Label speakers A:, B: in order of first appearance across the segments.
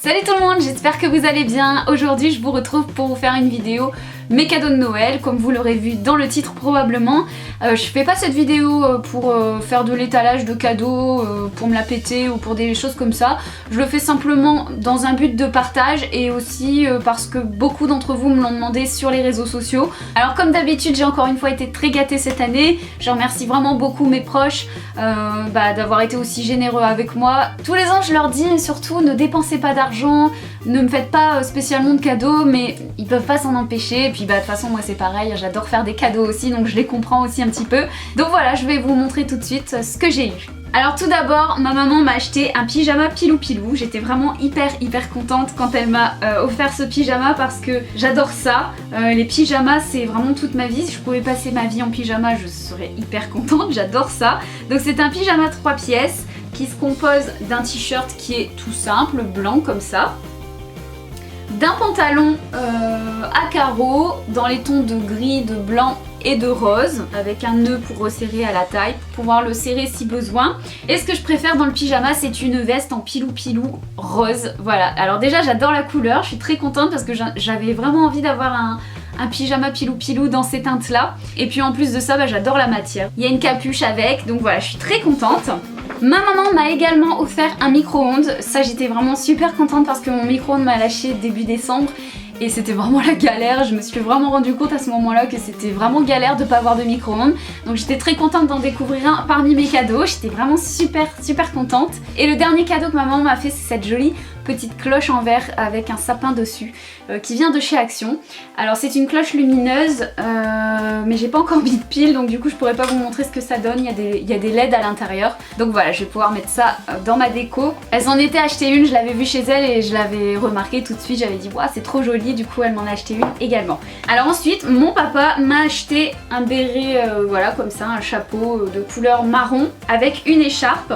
A: Salut tout le monde, j'espère que vous allez bien. Aujourd'hui je vous retrouve pour vous faire une vidéo mes cadeaux de Noël, comme vous l'aurez vu dans le titre probablement. Je fais pas cette vidéo pour faire de l'étalage de cadeaux, pour me la péter ou pour des choses comme ça. Je le fais simplement dans un but de partage et aussi parce que beaucoup d'entre vous me l'ont demandé sur les réseaux sociaux. Alors comme d'habitude j'ai encore une fois été très gâtée cette année. Je remercie vraiment beaucoup mes proches d'avoir été aussi généreux avec moi. Tous les ans je leur dis surtout ne dépensez pas d'argent, ne me faites pas spécialement de cadeaux, mais ils peuvent pas s'en empêcher. Et puis de toute façon moi c'est pareil, j'adore faire des cadeaux aussi, donc je les comprends aussi un petit peu. Donc voilà, je vais vous montrer tout de suite ce que j'ai eu. Alors tout d'abord, ma maman m'a acheté un pyjama Pilou Pilou. J'étais vraiment hyper contente quand elle m'a offert ce pyjama parce que j'adore ça. Les pyjamas c'est vraiment toute ma vie. Si je pouvais passer ma vie en pyjama, je serais hyper contente, j'adore ça. Donc c'est un pyjama 3 pièces qui se compose d'un t-shirt qui est tout simple, blanc comme ça, d'un pantalon à carreaux dans les tons de gris, de blanc et de rose, avec un nœud pour resserrer à la taille, pour pouvoir le serrer si besoin. Et ce que je préfère dans le pyjama, c'est une veste en Pilou Pilou rose. Voilà, alors déjà j'adore la couleur, je suis très contente parce que j'avais vraiment envie d'avoir un pyjama Pilou Pilou dans ces teintes là. Et puis en plus de ça, j'adore la matière. Il y a une capuche avec, donc voilà, je suis très contente. Ma maman m'a également offert un micro-ondes. Ça j'étais vraiment super contente parce que mon micro-ondes m'a lâché début décembre. Et c'était vraiment la galère, je me suis vraiment rendu compte à ce moment-là que c'était vraiment galère de pas avoir de micro-ondes. Donc j'étais très contente d'en découvrir un parmi mes cadeaux, j'étais vraiment super contente. Et le dernier cadeau que ma maman m'a fait, c'est cette jolie petite cloche en verre avec un sapin dessus qui vient de chez Action. Alors c'est une cloche lumineuse mais j'ai pas encore mis de pile, donc du coup je pourrais pas vous montrer ce que ça donne. Il y a des LED à l'intérieur, donc voilà, je vais pouvoir mettre ça dans ma déco. Elles en étaient achetées une, je l'avais vue chez elles et je l'avais remarqué tout de suite, j'avais dit waouh c'est trop joli, du coup elle m'en a acheté une également. Alors ensuite mon papa m'a acheté un béret voilà comme ça, un chapeau de couleur marron avec une écharpe.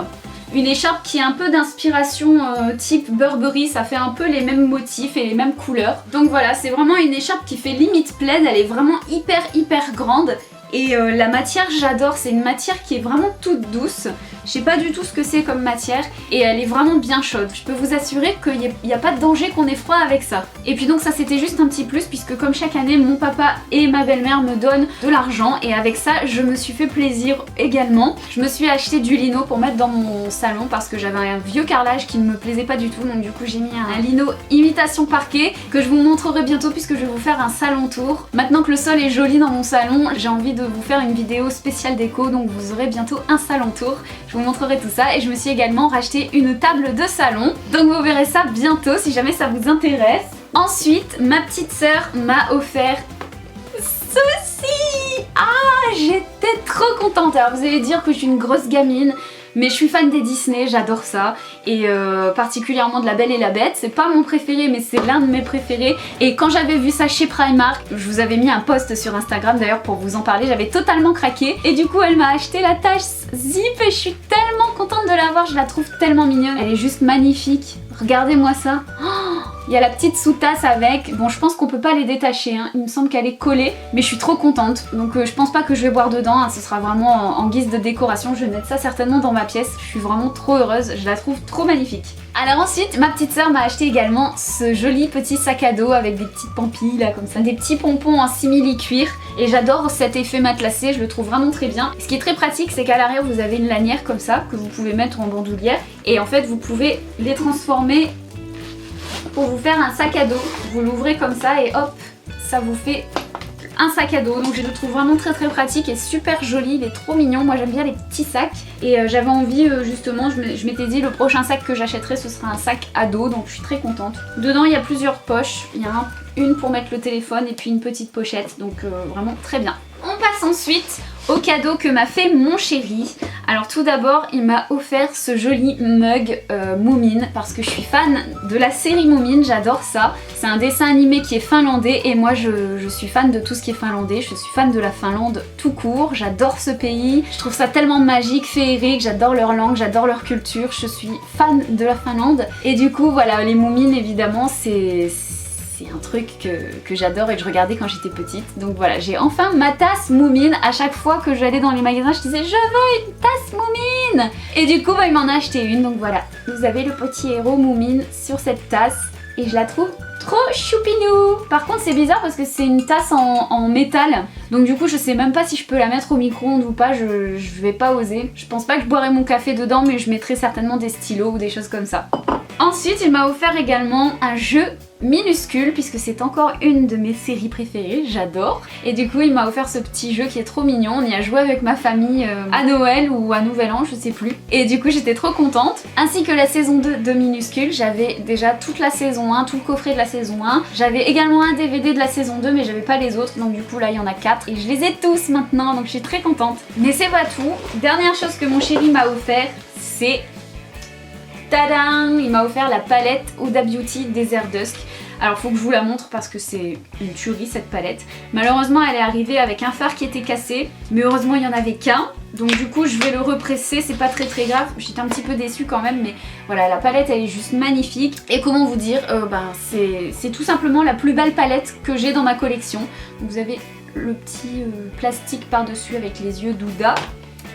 A: Une écharpe qui est un peu d'inspiration type Burberry, ça fait un peu les mêmes motifs et les mêmes couleurs. Donc voilà, c'est vraiment une écharpe qui fait limite plaide, elle est vraiment hyper grande. Et la matière j'adore, c'est une matière qui est vraiment toute douce. Je sais pas du tout ce que c'est comme matière et elle est vraiment bien chaude. Je peux vous assurer qu'il n'y a pas de danger qu'on ait froid avec ça. Et puis donc ça c'était juste un petit plus puisque comme chaque année mon papa et ma belle-mère me donnent de l'argent et avec ça je me suis fait plaisir également. Je me suis acheté du lino pour mettre dans mon salon parce que j'avais un vieux carrelage qui ne me plaisait pas du tout, donc du coup j'ai mis un lino imitation parquet que je vous montrerai bientôt puisque je vais vous faire un salon tour. Maintenant que le sol est joli dans mon salon, j'ai envie de vous faire une vidéo spéciale déco, donc vous aurez bientôt un salon tour. Je vous montrerai tout ça et je me suis également racheté une table de salon, donc vous verrez ça bientôt si jamais ça vous intéresse. Ensuite, ma petite sœur m'a offert ceci. Ah, j'étais trop contente. Alors vous allez dire que je suis une grosse gamine, mais je suis fan des Disney, j'adore ça, et particulièrement de La Belle et la Bête. C'est pas mon préféré mais c'est l'un de mes préférés, et quand j'avais vu ça chez Primark, je vous avais mis un post sur Instagram d'ailleurs pour vous en parler, j'avais totalement craqué, et du coup elle m'a acheté la tasse zip et je suis tellement contente de l'avoir, je la trouve tellement mignonne, elle est juste magnifique, regardez-moi ça. Il y a la petite sous-tasse avec, bon je pense qu'on peut pas les détacher, hein. Il me semble qu'elle est collée, mais je suis trop contente, donc je pense pas que je vais boire dedans, hein. Ce sera vraiment en guise de décoration, je vais mettre ça certainement dans ma pièce, je suis vraiment trop heureuse, je la trouve trop magnifique. Alors ensuite, ma petite sœur m'a acheté également ce joli petit sac à dos avec des petites pampilles là comme ça, des petits pompons en simili-cuir, et j'adore cet effet matelassé, je le trouve vraiment très bien. Ce qui est très pratique, c'est qu'à l'arrière vous avez une lanière comme ça, que vous pouvez mettre en bandoulière, et en fait vous pouvez les transformer pour vous faire un sac à dos. Vous l'ouvrez comme ça et hop, ça vous fait un sac à dos. Donc je le trouve vraiment très pratique et super joli, il est trop mignon. Moi j'aime bien les petits sacs et j'avais envie justement, je m'étais dit le prochain sac que j'achèterai ce sera un sac à dos, donc je suis très contente. Dedans il y a plusieurs poches, il y a une pour mettre le téléphone et puis une petite pochette, donc vraiment très bien. On passe ensuite au cadeau que m'a fait mon chéri. Alors tout d'abord il m'a offert ce joli mug Moomin parce que je suis fan de la série Moomin, j'adore ça. C'est un dessin animé qui est finlandais et moi je suis fan de tout ce qui est finlandais, je suis fan de la Finlande tout court, j'adore ce pays, je trouve ça tellement magique, féerique, j'adore leur langue, j'adore leur culture, je suis fan de la Finlande et du coup voilà, les Moomin évidemment c'est un truc que j'adore et que je regardais quand j'étais petite. Donc voilà, j'ai enfin ma tasse Moomin. À chaque fois que j'allais dans les magasins, je disais je veux une tasse Moomin. Moumine. Et du coup, il m'en a acheté une. Donc voilà, vous avez le petit héros Moumine sur cette tasse. Et je la trouve trop choupinou. Par contre c'est bizarre parce que c'est une tasse en métal. Donc du coup je sais même pas si je peux la mettre au micro-ondes ou pas, je vais pas oser. Je pense pas que je boirai mon café dedans, mais je mettrai certainement des stylos ou des choses comme ça. Ensuite il m'a offert également un jeu minuscule puisque c'est encore une de mes séries préférées, j'adore. Et du coup il m'a offert ce petit jeu qui est trop mignon, on y a joué avec ma famille à Noël ou à Nouvel An, je sais plus. Et du coup j'étais trop contente. Ainsi que la saison 2 de Minuscule, j'avais déjà toute la saison 1, tout le coffret de la saison 1. J'avais également un DVD de la saison 2 mais j'avais pas les autres, donc du coup là il y en a 4 et je les ai tous maintenant, donc je suis très contente. Mais c'est pas tout, dernière chose que mon chéri m'a offert, c'est... Tadam! Il m'a offert la palette Huda Beauty Desert Dusk. Alors faut que je vous la montre parce que c'est une tuerie cette palette. Malheureusement elle est arrivée avec un fard qui était cassé, mais heureusement il n'y en avait qu'un. Donc du coup je vais le represser, c'est pas très grave. J'étais un petit peu déçue quand même, mais voilà, la palette elle est juste magnifique. Et comment vous dire, c'est tout simplement la plus belle palette que j'ai dans ma collection. Donc vous avez le petit plastique par dessus avec les yeux d'Huda.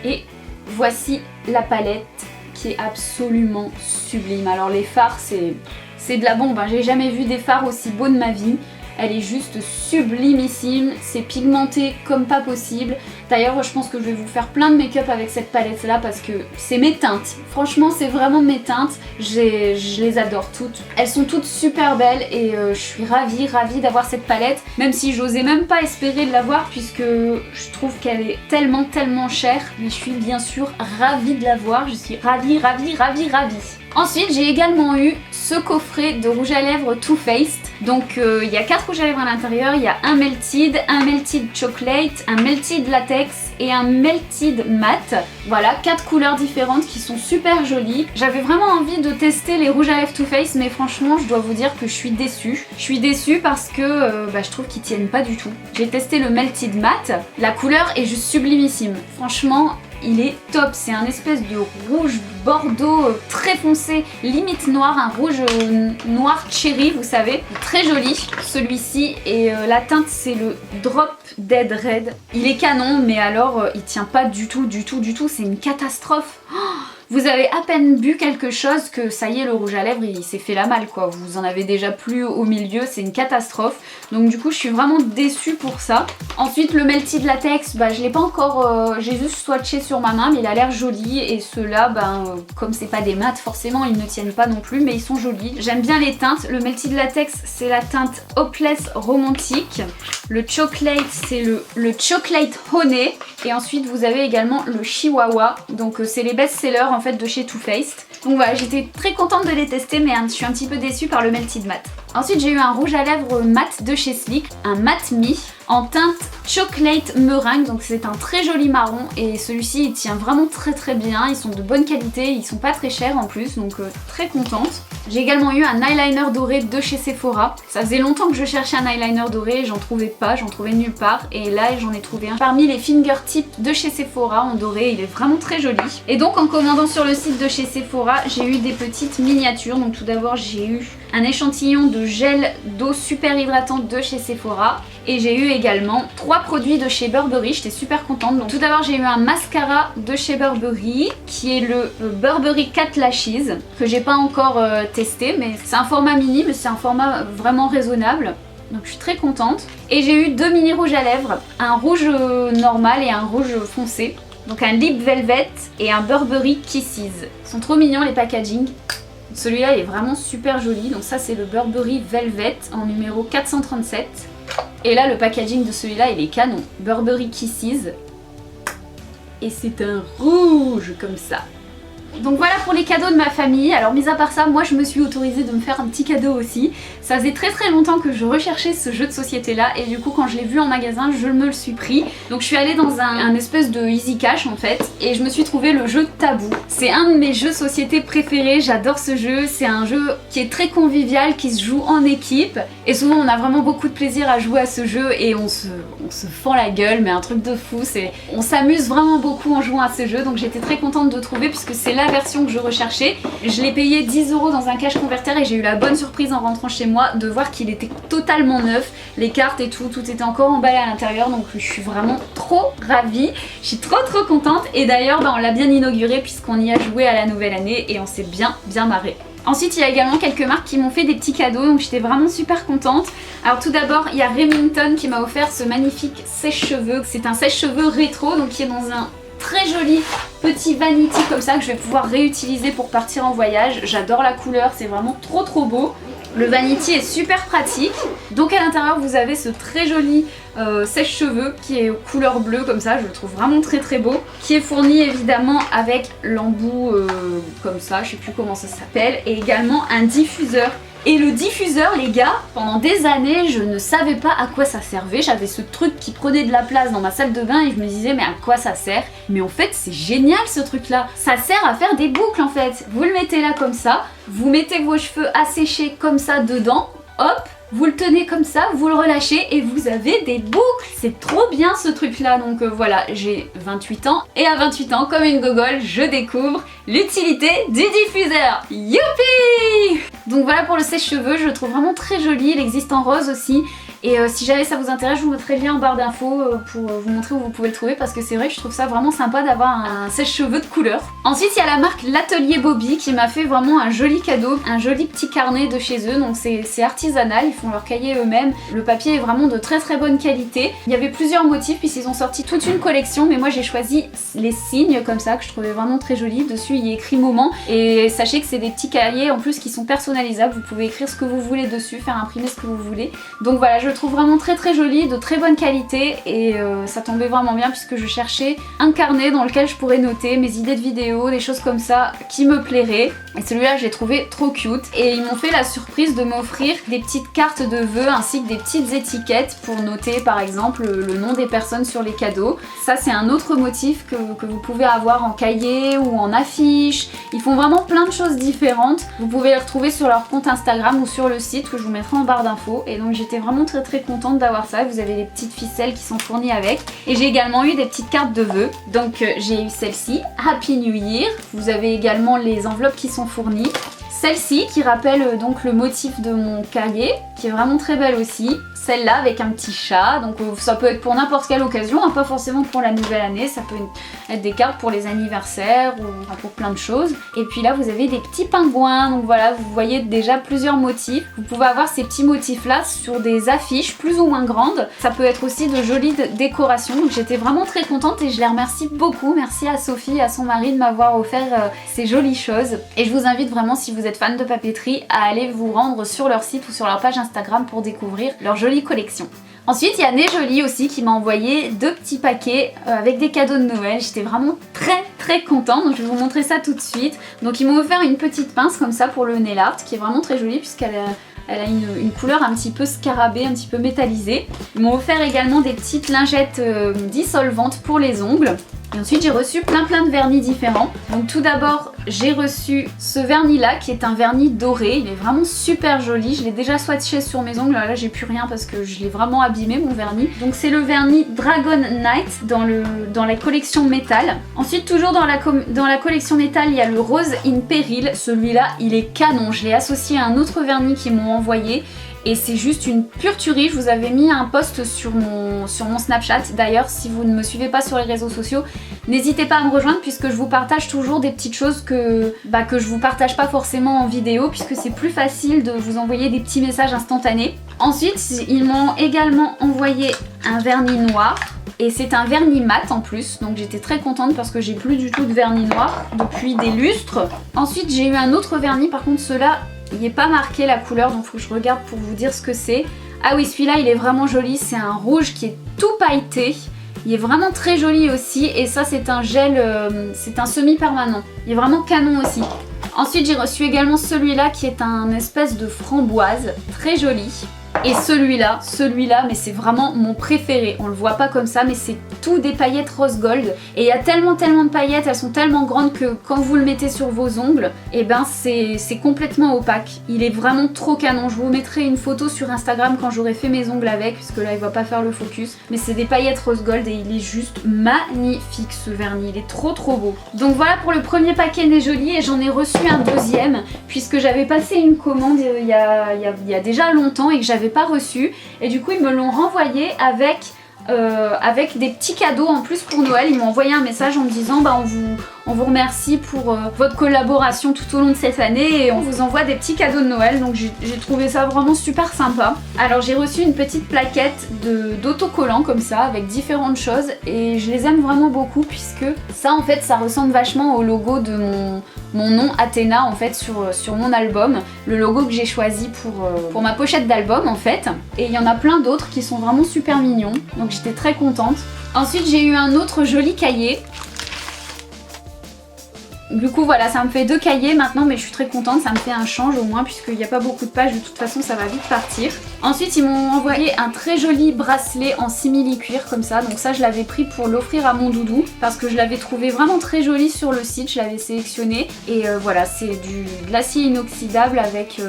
A: Et voici la palette qui est absolument sublime. Alors les fards c'est de la bombe, hein. J'ai jamais vu des fards aussi beaux de ma vie. Elle est juste sublimissime, c'est pigmenté comme pas possible. D'ailleurs je pense que je vais vous faire plein de make-up avec cette palette là parce que c'est mes teintes. Franchement c'est vraiment mes teintes, je les adore toutes. Elles sont toutes super belles et je suis ravie d'avoir cette palette. Même si j'osais même pas espérer de l'avoir puisque je trouve qu'elle est tellement chère. Mais je suis bien sûr ravie de l'avoir, je suis ravie. Ensuite j'ai également eu ce coffret de rouge à lèvres Too Faced. Donc il y a 4 rouges à lèvres à l'intérieur, il y a un melted chocolate, un melted latex et un melted matte. Voilà, 4 couleurs différentes qui sont super jolies. J'avais vraiment envie de tester les rouges à lèvres Too Faced, mais franchement je dois vous dire que je suis déçue. Je suis déçue parce que je trouve qu'ils tiennent pas du tout. J'ai testé le melted matte, la couleur est juste sublimissime. Franchement il est top, c'est un espèce de rouge bordeaux très foncé, limite noir, un rouge noir cherry vous savez, très joli celui-ci. Et la teinte c'est le Drop Dead Red. Il est canon mais alors il tient pas du tout, c'est une catastrophe. Vous avez à peine bu quelque chose que ça y est, le rouge à lèvres il s'est fait la malle quoi. Vous en avez déjà plus au milieu, c'est une catastrophe. Donc du coup je suis vraiment déçue pour ça. Ensuite le melted latex, je l'ai pas encore, j'ai juste swatché sur ma main mais il a l'air joli. Et ceux-là, comme c'est pas des mats forcément ils ne tiennent pas non plus mais ils sont jolis. J'aime bien les teintes. Le melted latex c'est la teinte Hopeless Romantique. Le chocolate c'est le chocolate honey. Et ensuite vous avez également le chihuahua. Donc c'est les best-sellers en fait de chez Too Faced. Donc voilà, j'étais très contente de les tester mais je suis un petit peu déçue par le melted matte. Ensuite j'ai eu un rouge à lèvres mat de chez Sleek, un Matte Me en teinte chocolate meringue, donc c'est un très joli marron et celui-ci il tient vraiment très bien, ils sont de bonne qualité, ils sont pas très chers en plus, donc très contente. J'ai également eu un eyeliner doré de chez Sephora. Ça faisait longtemps que je cherchais un eyeliner doré, j'en trouvais pas, j'en trouvais nulle part et là j'en ai trouvé un parmi les fingertips de chez Sephora en doré, il est vraiment très joli. Et donc en commandant sur le site de chez Sephora, j'ai eu des petites miniatures. Donc tout d'abord j'ai eu un échantillon de gel d'eau super hydratante de chez Sephora et j'ai eu également 3 produits de chez Burberry, j'étais super contente. Donc tout d'abord j'ai eu un mascara de chez Burberry qui est le Burberry Cat Lashes que j'ai pas encore testé, mais c'est un format mini mais c'est un format vraiment raisonnable. Donc je suis très contente. Et j'ai eu 2 mini rouges à lèvres, un rouge normal et un rouge foncé. Donc un Lip Velvet et un Burberry Kisses. Ils sont trop mignons les packaging. Celui-là il est vraiment super joli. Donc ça c'est le Burberry Velvet en numéro 437. Et là le packaging de celui-là il est canon. Burberry Kisses. Et c'est un rouge comme ça. Donc voilà pour les cadeaux de ma famille. Alors mis à part ça, moi je me suis autorisée de me faire un petit cadeau aussi. Ça faisait très longtemps que je recherchais ce jeu de société là et du coup quand je l'ai vu en magasin je me le suis pris. Donc je suis allée dans un espèce de easy cash en fait et je me suis trouvé le jeu Tabou. C'est un de mes jeux de société préférés, j'adore ce jeu. C'est un jeu qui est très convivial, qui se joue en équipe et souvent on a vraiment beaucoup de plaisir à jouer à ce jeu et on se fend la gueule mais un truc de fou. On s'amuse vraiment beaucoup en jouant à ce jeu, donc j'étais très contente de trouver puisque c'est là la version que je recherchais. Je l'ai payé 10 € dans un cash converter et j'ai eu la bonne surprise en rentrant chez moi de voir qu'il était totalement neuf. Les cartes et tout était encore emballé à l'intérieur, donc je suis vraiment trop ravie. Je suis trop contente et d'ailleurs on l'a bien inauguré puisqu'on y a joué à la nouvelle année et on s'est bien marré. Ensuite il y a également quelques marques qui m'ont fait des petits cadeaux, donc j'étais vraiment super contente. Alors tout d'abord il y a Remington qui m'a offert ce magnifique sèche-cheveux. C'est un sèche-cheveux rétro, donc qui est dans un très joli petit vanity comme ça que je vais pouvoir réutiliser pour partir en voyage. J'adore la couleur, c'est vraiment trop beau. Le vanity est super pratique. Donc à l'intérieur vous avez ce très joli sèche-cheveux qui est couleur bleue comme ça, je le trouve vraiment très beau, qui est fourni évidemment avec l'embout comme ça, je sais plus comment ça s'appelle, et également un diffuseur. Et le diffuseur, les gars, pendant des années, je ne savais pas à quoi ça servait. J'avais ce truc qui prenait de la place dans ma salle de bain et je me disais mais à quoi ça sert? Mais en fait c'est génial ce truc là. Ça sert à faire des boucles en fait. Vous le mettez là comme ça, vous mettez vos cheveux asséchés comme ça dedans, hop, vous le tenez comme ça, vous le relâchez et vous avez des boucles. C'est trop bien ce truc là. Donc voilà, j'ai 28 ans et à 28 ans, comme une gogole, je découvre l'utilité du diffuseur. Youpi! Donc voilà pour le sèche-cheveux, je le trouve vraiment très joli. Il existe en rose aussi. Et si jamais ça vous intéresse, je vous mettrai le lien en barre d'infos pour vous montrer où vous pouvez le trouver parce que c'est vrai que je trouve ça vraiment sympa d'avoir un sèche-cheveux de couleur. Ensuite il y a la marque L'Atelier Bobby qui m'a fait vraiment un joli cadeau, un joli petit carnet de chez eux. Donc c'est artisanal, ils font leur cahier eux-mêmes. Le papier est vraiment de très bonne qualité. Il y avait plusieurs motifs puisqu'ils ont sorti toute une collection, mais moi j'ai choisi les signes comme ça que je trouvais vraiment très jolis. Dessus il y a écrit moment et sachez que c'est des petits cahiers en plus qui sont personnalisables. Vous pouvez écrire ce que vous voulez dessus, faire imprimer ce que vous voulez. Donc voilà, je le trouve vraiment très joli, de très bonne qualité et ça tombait vraiment bien puisque je cherchais un carnet dans lequel je pourrais noter mes idées de vidéos, des choses comme ça qui me plairaient. Et celui-là, je l'ai trouvé trop cute. Et ils m'ont fait la surprise de m'offrir des petites cartes de vœux ainsi que des petites étiquettes pour noter par exemple le nom des personnes sur les cadeaux. Ça, c'est un autre motif que vous pouvez avoir en cahier ou en affiche. Ils font vraiment plein de choses différentes. Vous pouvez les retrouver sur leur compte Instagram ou sur le site que je vous mettrai en barre d'infos. Et donc j'étais vraiment très contente d'avoir ça. Vous avez les petites ficelles qui sont fournies avec. Et j'ai également eu des petites cartes de vœux. Donc j'ai eu celle-ci, Happy New Year. Vous avez également les enveloppes qui sont fournies. Celle-ci qui rappelle donc le motif de mon cahier, qui est vraiment très belle aussi. Celle-là avec un petit chat, donc ça peut être pour n'importe quelle occasion, hein, pas forcément pour la nouvelle année, ça peut être des cartes pour les anniversaires ou pour plein de choses. Et puis là vous avez des petits pingouins, donc voilà, vous voyez déjà plusieurs motifs. Vous pouvez avoir ces petits motifs là sur des affiches plus ou moins grandes. Ça peut être aussi de jolies décorations, donc j'étais vraiment très contente et je les remercie beaucoup. Merci à Sophie et à son mari de m'avoir offert ces jolies choses. Et je vous invite vraiment, si vous êtes fan de papeterie, à aller vous rendre sur leur site ou sur leur page Instagram pour découvrir leur jolie collection. Ensuite il y a Nejoli aussi qui m'a envoyé 2 petits paquets avec des cadeaux de Noël. J'étais vraiment très contente, donc je vais vous montrer ça tout de suite. Donc ils m'ont offert une petite pince comme ça pour le nail art qui est vraiment très jolie puisqu'elle a une couleur un petit peu scarabée, un petit peu métallisée. Ils m'ont offert également des petites lingettes dissolvantes pour les ongles. Et ensuite j'ai reçu plein de vernis différents. Donc tout d'abord j'ai reçu ce vernis là qui est un vernis doré. Il est vraiment super joli. Je l'ai déjà swatché sur mes ongles. Là j'ai plus rien parce que je l'ai vraiment abîmé mon vernis. Donc c'est le vernis Dragon Knight dans la collection métal. Ensuite toujours dans la collection métal il y a le Rose in Peril. Celui-là il est canon. Je l'ai associé à un autre vernis qu'ils m'ont envoyé. Et c'est juste une pure tuerie. Je vous avais mis un post sur mon Snapchat. D'ailleurs, si vous ne me suivez pas sur les réseaux sociaux, n'hésitez pas à me rejoindre puisque je vous partage toujours des petites choses que je vous partage pas forcément en vidéo puisque c'est plus facile de vous envoyer des petits messages instantanés. Ensuite, ils m'ont également envoyé un vernis noir. Et c'est un vernis mat en plus, donc j'étais très contente parce que j'ai plus du tout de vernis noir depuis des lustres. Ensuite j'ai eu un autre vernis, par contre ceux-là, il n'est pas marqué la couleur, donc il faut que je regarde pour vous dire ce que c'est. Ah oui, celui-là il est vraiment joli, c'est un rouge qui est tout pailleté. Il est vraiment très joli aussi, et ça c'est un gel, c'est un semi-permanent. Il est vraiment canon aussi. Ensuite j'ai reçu également celui-là qui est un espèce de framboise, très joli. Et celui-là, mais c'est vraiment mon préféré. On le voit pas comme ça, mais c'est tout des paillettes rose gold. Et il y a tellement de paillettes, elles sont tellement grandes que quand vous le mettez sur vos ongles, et ben c'est complètement opaque. Il est vraiment trop canon. Je vous mettrai une photo sur Instagram quand j'aurai fait mes ongles avec, puisque là il va pas faire le focus. Mais c'est des paillettes rose gold et il est juste magnifique ce vernis. Il est trop beau. Donc voilà pour le premier paquet Né Joli, et j'en ai reçu un deuxième puisque j'avais passé une commande il y a déjà longtemps et que j'avais pas reçu, et du coup ils me l'ont renvoyé avec des petits cadeaux en plus pour Noël. Ils m'ont envoyé un message en me disant bah on vous remercie pour votre collaboration tout au long de cette année et on vous envoie des petits cadeaux de Noël. Donc j'ai trouvé ça vraiment super sympa. Alors j'ai reçu une petite plaquette d'autocollants comme ça avec différentes choses et je les aime vraiment beaucoup puisque ça en fait ça ressemble vachement au logo de mon nom Athéna en fait sur mon album. Le logo que j'ai choisi pour ma pochette d'album en fait. Et il y en a plein d'autres qui sont vraiment super mignons. Donc j'étais très contente. Ensuite j'ai eu un autre joli cahier. Du coup voilà, ça me fait 2 cahiers maintenant, mais je suis très contente, ça me fait un change au moins puisqu'il n'y a pas beaucoup de pages, de toute façon ça va vite partir. Ensuite ils m'ont envoyé un très joli bracelet en simili-cuir comme ça, donc ça je l'avais pris pour l'offrir à mon doudou parce que je l'avais trouvé vraiment très joli sur le site, je l'avais sélectionné et voilà, c'est de l'acier inoxydable avec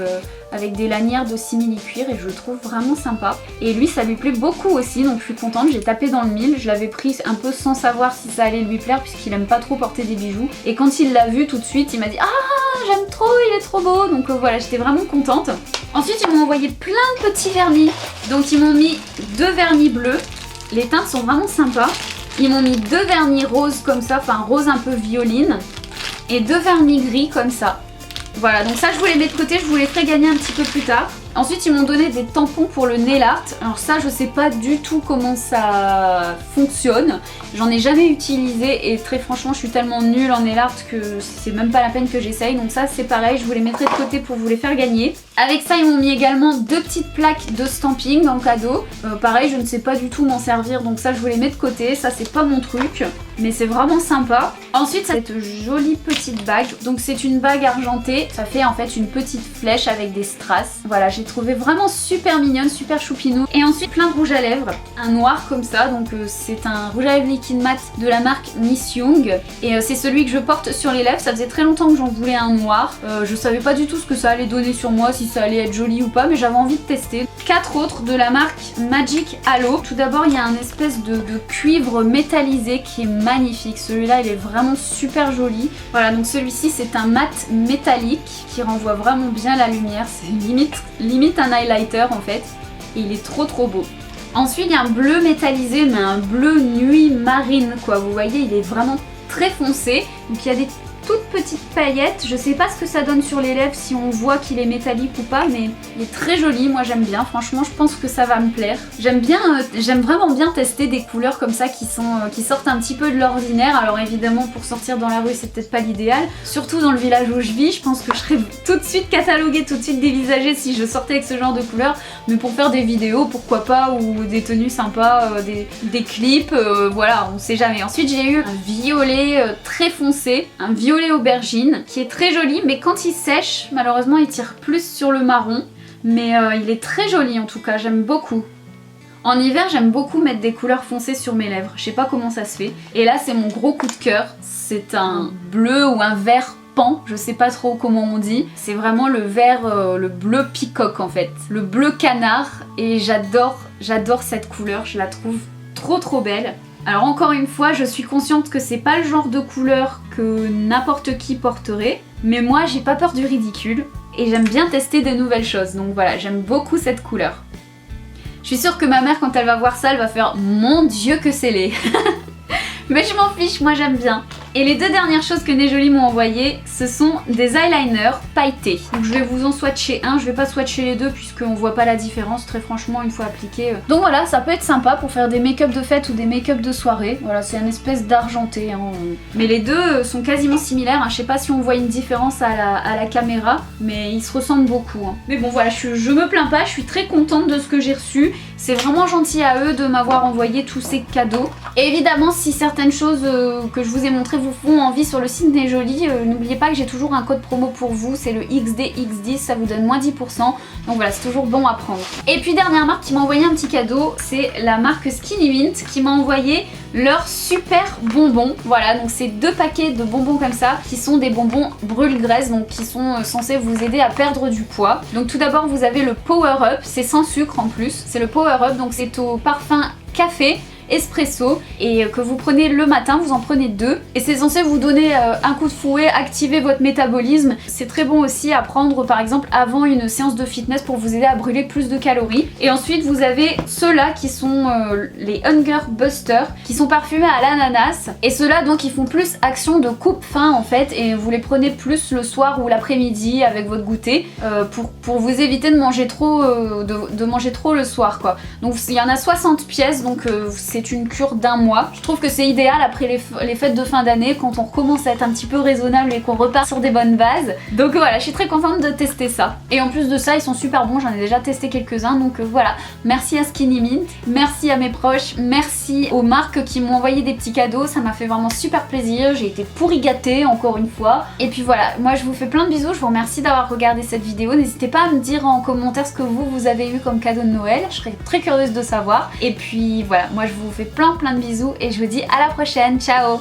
A: des lanières de simili-cuir et je le trouve vraiment sympa. Et lui ça lui plaît beaucoup aussi, donc je suis contente, j'ai tapé dans le mille, je l'avais pris un peu sans savoir si ça allait lui plaire puisqu'il aime pas trop porter des bijoux. Et quand il l'a vu tout de suite, il m'a dit ah j'aime trop, il est trop beau, donc voilà, j'étais vraiment contente. Ensuite ils m'ont envoyé plein de petits vernis, donc ils m'ont mis 2 vernis bleus, les teintes sont vraiment sympas. Ils m'ont mis 2 vernis roses comme ça, enfin rose un peu violine, et 2 vernis gris comme ça. Voilà, donc ça je vous les mets de côté, je vous les ferai gagner un petit peu plus tard. Ensuite ils m'ont donné des tampons pour le nail art. Alors ça je sais pas du tout comment ça fonctionne. J'en ai jamais utilisé et très franchement je suis tellement nulle en nail art que c'est même pas la peine que j'essaye. Donc ça c'est pareil, je vous les mettrai de côté pour vous les faire gagner. Avec ça ils m'ont mis également 2 petites plaques de stamping en cadeau. Pareil je ne sais pas du tout m'en servir, donc ça je vous les mets de côté. Ça c'est pas mon truc, mais c'est vraiment sympa. Ensuite cette jolie petite bague. Donc c'est une bague argentée. Ça fait en fait une petite flèche avec des strass. Voilà, j'ai trouvé vraiment super mignonne, super choupinou. Et ensuite plein de rouge à lèvres, un noir comme ça, donc c'est un rouge à lèvres liquide mat de la marque Miss Young. Et c'est celui que je porte sur les lèvres, ça faisait très longtemps que j'en voulais un noir. Je savais pas du tout ce que ça allait donner sur moi, si ça allait être joli ou pas, mais j'avais envie de tester. 4 autres de la marque Magic Halo. Tout d'abord il y a un espèce de cuivre métallisé qui est magnifique, celui-là il est vraiment super joli. Voilà, donc celui-ci c'est un mat métallique qui renvoie vraiment bien la lumière, c'est limite un highlighter en fait, et il est trop beau. Ensuite il y a un bleu métallisé, mais un bleu nuit marine quoi, vous voyez il est vraiment très foncé, donc il y a des toutes petites paillettes, je sais pas ce que ça donne sur les lèvres si on voit qu'il est métallique ou pas, mais il est très joli, moi j'aime bien, franchement je pense que ça va me plaire. J'aime vraiment bien tester des couleurs comme ça qui sortent un petit peu de l'ordinaire. Alors évidemment pour sortir dans la rue c'est peut-être pas l'idéal, surtout dans le village où je vis, je pense que je serais tout de suite cataloguée, tout de suite dévisagée si je sortais avec ce genre de couleurs, mais pour faire des vidéos pourquoi pas, ou des tenues sympas, des clips, voilà, on sait jamais. Ensuite j'ai eu un violet très foncé, un violet aubergine qui est très joli, mais quand il sèche malheureusement il tire plus sur le marron, mais il est très joli en tout cas, j'aime beaucoup. En hiver j'aime beaucoup mettre des couleurs foncées sur mes lèvres, je sais pas comment ça se fait, et là c'est mon gros coup de cœur, c'est un bleu ou un vert pan, je sais pas trop comment on dit, c'est vraiment le vert, le bleu peacock en fait, le bleu canard, et j'adore cette couleur, je la trouve trop belle. Alors encore une fois, je suis consciente que c'est pas le genre de couleur que n'importe qui porterait, mais moi j'ai pas peur du ridicule et j'aime bien tester des nouvelles choses, donc voilà, j'aime beaucoup cette couleur. Je suis sûre que ma mère quand elle va voir ça, elle va faire « Mon Dieu que c'est laid !» Mais je m'en fiche, moi j'aime bien. Et les 2 dernières choses que Né Joli m'ont envoyées, ce sont des eyeliners pailletés. Donc je vais vous en swatcher un, je vais pas swatcher les 2 puisqu'on voit pas la différence très franchement une fois appliqué. Donc voilà, ça peut être sympa pour faire des make-up de fête ou des make-up de soirée. Voilà, c'est une espèce d'argenté. Hein. Mais les 2 sont quasiment similaires, hein. Je sais pas si on voit une différence à la caméra, mais ils se ressemblent beaucoup. Hein. Mais bon voilà, je me plains pas, je suis très contente de ce que j'ai reçu. C'est vraiment gentil à eux de m'avoir envoyé tous ces cadeaux. Et évidemment, si certaines choses que je vous ai montrées vous font envie sur le site N'est Jolie, n'oubliez pas que j'ai toujours un code promo pour vous, c'est le XDX10, ça vous donne moins 10%. Donc voilà, c'est toujours bon à prendre. Et puis dernière marque qui m'a envoyé un petit cadeau, c'est la marque Skinny Mint qui m'a envoyé leurs super bonbons. Voilà, donc c'est 2 paquets de bonbons comme ça qui sont des bonbons brûle-graisse, donc qui sont censés vous aider à perdre du poids. Donc tout d'abord vous avez le Power Up, c'est sans sucre en plus, c'est le Power Up, donc c'est au parfum café espresso et que vous prenez le matin, vous en prenez 2 et c'est censé vous donner un coup de fouet, activer votre métabolisme. C'est très bon aussi à prendre par exemple avant une séance de fitness pour vous aider à brûler plus de calories. Et ensuite vous avez ceux-là qui sont les Hunger Buster qui sont parfumés à l'ananas et ceux-là donc ils font plus action de coupe-faim en fait et vous les prenez plus le soir ou l'après-midi avec votre goûter pour vous éviter de manger trop manger trop le soir quoi. Donc il y en a 60 pièces donc c'est une cure d'1 mois. Je trouve que c'est idéal après les fêtes de fin d'année quand on recommence à être un petit peu raisonnable et qu'on repart sur des bonnes bases. Donc voilà, je suis très contente de tester ça. Et en plus de ça, ils sont super bons, j'en ai déjà testé quelques-uns. Donc voilà, merci à Skinny Mint, merci à mes proches, merci aux marques qui m'ont envoyé des petits cadeaux. Ça m'a fait vraiment super plaisir, j'ai été pourri gâtée encore une fois. Et puis voilà, moi je vous fais plein de bisous, je vous remercie d'avoir regardé cette vidéo. N'hésitez pas à me dire en commentaire ce que vous avez eu comme cadeau de Noël, je serais très curieuse de savoir. Et puis voilà, moi je vous fais plein de bisous et je vous dis à la prochaine, ciao.